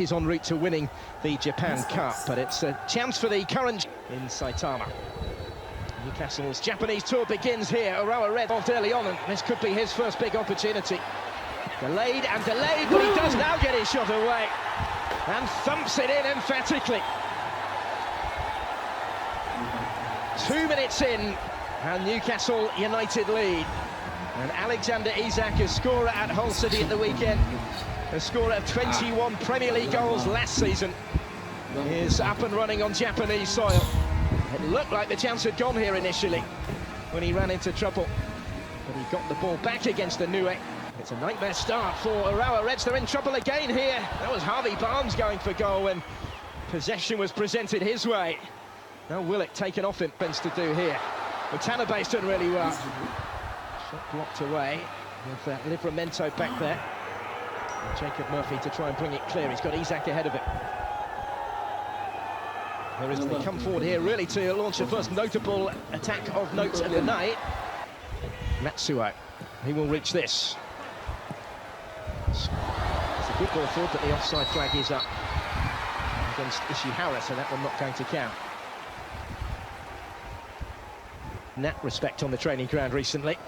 Is en route to winning the Japan Cup, but it's a chance for the current in Saitama. Newcastle's Japanese tour begins here. Urawa Red off early on, and this could be his first big opportunity. Delayed and delayed, but he does now get his shot away and thumps it in emphatically. 2 minutes in, and Newcastle United lead. And Alexander Isak, a scorer at Hull City at the weekend, a scorer of 21 Premier League goals last season, is up and running on Japanese soil. It looked like the chance had gone here initially when he ran into trouble, but he got the ball back against the Nue. It's a nightmare start for Urawa Reds. They're in trouble again here. That was Harvey Barnes going for goal when possession was presented his way. Now Willock taken off him. Bends to do here. Watanabe's done really well. Shot blocked away with Livramento back there. And Jacob Murphy to try and bring it clear. He's got Isak ahead of him. They come forward here really to launch the first notable attack of note of the night. Matsuo, he will reach this. It's a good ball forward, but the offside flag is up against Ishihara, so that one not going to count. Nat respect on the training ground recently.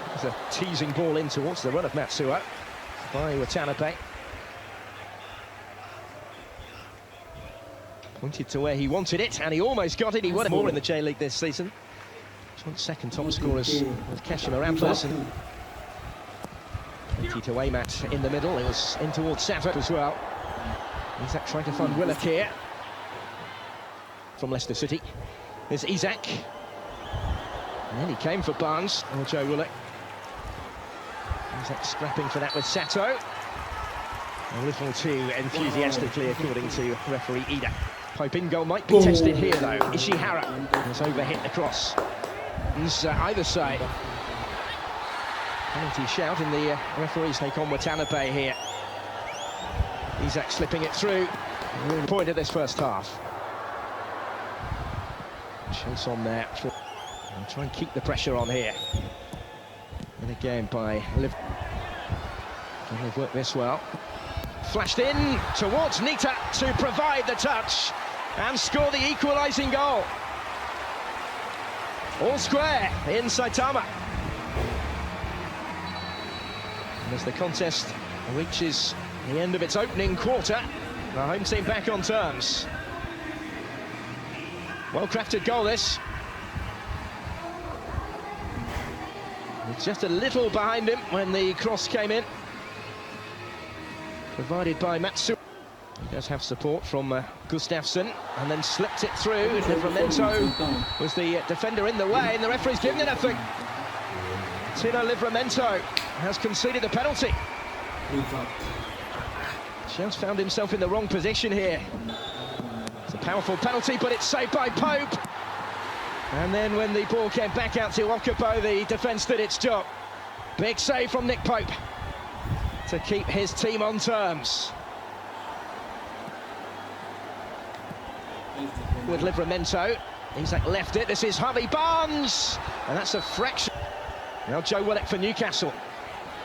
There's a teasing ball in towards the run of Matsuo by Watanabe. Pointed to where he wanted it, and he almost got it. He won more in the J-League this season. Second top scorers with Kashima Ramphus. Pointed to aim at in the middle. It was in towards Sato as well. Isak trying to find Willock here from Leicester City. There's Isak. And then he came for Barnes, or Joe Willock. Isak scrapping for that with Sato. A little too enthusiastically, according to referee Ida. Pope in goal might be tested here, though. Ishihara has overhit the cross. Either side. Penalty shout, and the referees take on Watanabe here. Isak slipping it through. Really point of this first half. Chase on there. And try and keep the pressure on here. And again by Liv. And they've worked this well. Flashed in towards Nita to provide the touch and score the equalising goal. All square in Saitama. And as the contest reaches the end of its opening quarter, the home team back on terms. Well-crafted goal this. It's just a little behind him when the cross came in. Provided by Matsu. He does have support from Gustafsson, and then slipped it through. Livramento was the defender in the way, and the referee's given it nothing. Tino Livramento has conceded the penalty. Just found himself in the wrong position here. It's a powerful penalty, but it's saved by Pope. And then when the ball came back out to Okubo, the defence did its job. Big save from Nick Pope to keep his team on terms. With Livramento, Isak left it. This is Harvey Barnes, and that's a fraction. Now Joe Willock for Newcastle,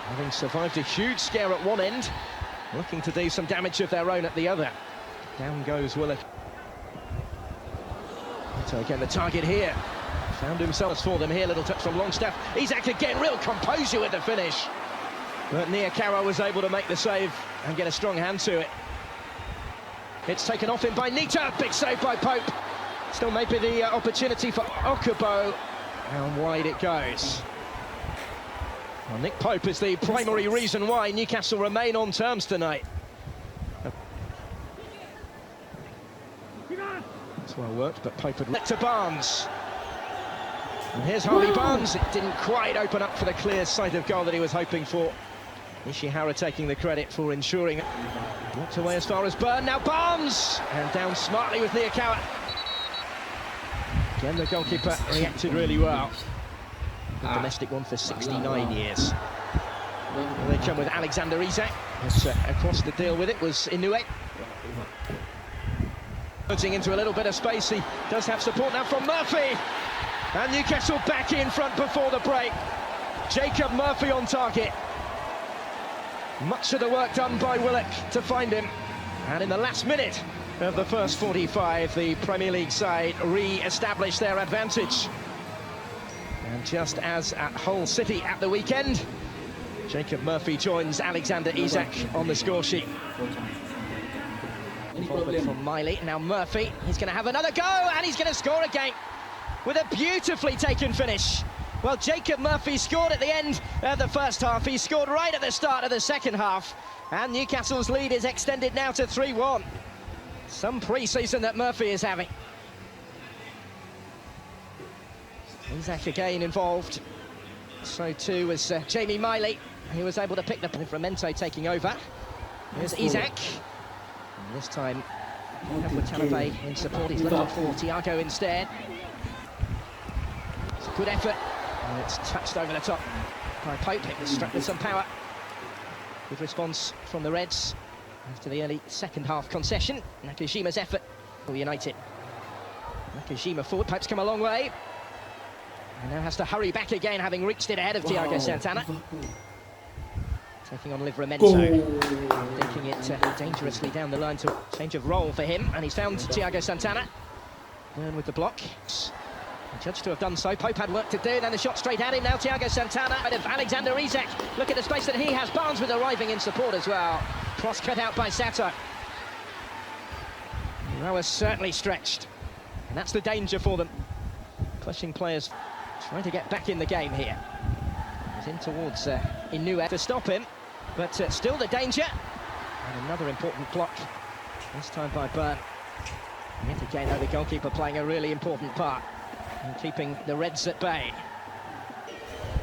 having survived a huge scare at one end, looking to do some damage of their own at the other. Down goes Willock. So again, the target here. Found himself for them here. Little touch from Longstaff. Isak again, real composure with the finish. But Niyakawa was able to make the save and get a strong hand to it. It's taken off him by Nita. Big save by Pope. Still maybe the opportunity for Okubo. And wide it goes. Well, Nick Pope is the primary reason why Newcastle remain on terms tonight. It's well worked, but Pope had let to Barnes. And here's Harvey Barnes. It didn't quite open up for the clear sight of goal that he was hoping for. Ishihara taking the credit for ensuring it. Walked away as far as Byrne, now Barnes! And down smartly with Niyakawa. Again, the goalkeeper reacted really well. The domestic one for 69 years. And they come with Alexander Isak. Across the deal with it was Inoue. Putting into a little bit of space, he does have support now from Murphy. And Newcastle back in front before the break. Jacob Murphy on target. Much of the work done by Willock to find him. And in the last minute of the first 45, the Premier League side re-established their advantage. And just as at Hull City at the weekend, Jacob Murphy joins Alexander Isak on the score sheet. Involvement from Miley. Now Murphy, he's going to have another go, and he's going to score again with a beautifully taken finish. Well, Jacob Murphy scored at the end of the first half. He scored right at the start of the second half. And Newcastle's lead is extended now to 3-1. Some pre-season that Murphy is having. Isak again involved. So too was Jamie Miley. He was able to pick the Livramento taking over. Here's Isak. And this time, Watanabe in support. He's left for Thiago instead. It's a good effort. And it's touched over the top by Pope. It was struck with some power. Good response from the Reds after the early second half concession. Nakashima's effort for United. Nakashima forward, Pope's come a long way. And now has to hurry back again, having reached it ahead of Thiago Santana. Taking on Livramento. Thinking it dangerously down the line to a change of role for him. And he's found Thiago Santana. Burn with the block. Judged to have done so. Pope had work to do, and then the shot straight at him. Now Thiago Santana out of Alexander Isak. Look at the space that he has. Barnes with arriving in support as well. Cross cut out by Sato. Urawa certainly stretched, and that's the danger for them. Clutching players trying to get back in the game here. He's in towards Inu to stop him, but still the danger. And another important block, this time by Byrne. Yet again, though, the goalkeeper playing a really important part and keeping the Reds at bay.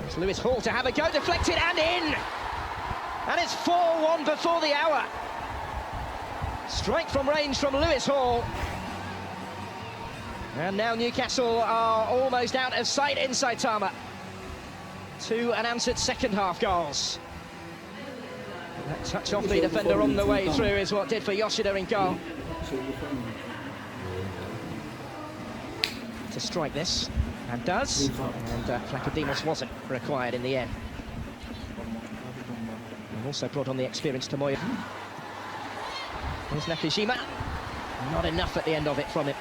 It's Lewis Hall to have a go, deflected and in! And it's 4-1 before the hour. Strike from range from Lewis Hall. And now Newcastle are almost out of sight inside Tama. 2 unanswered second half goals. That touch off the defender on the way through is what did for Yoshida in goal. To strike this, and does, and Flacadimos wasn't required in the end. And also brought on the experienced Tomoya. Here's Nakashima. Not enough at the end of it from him.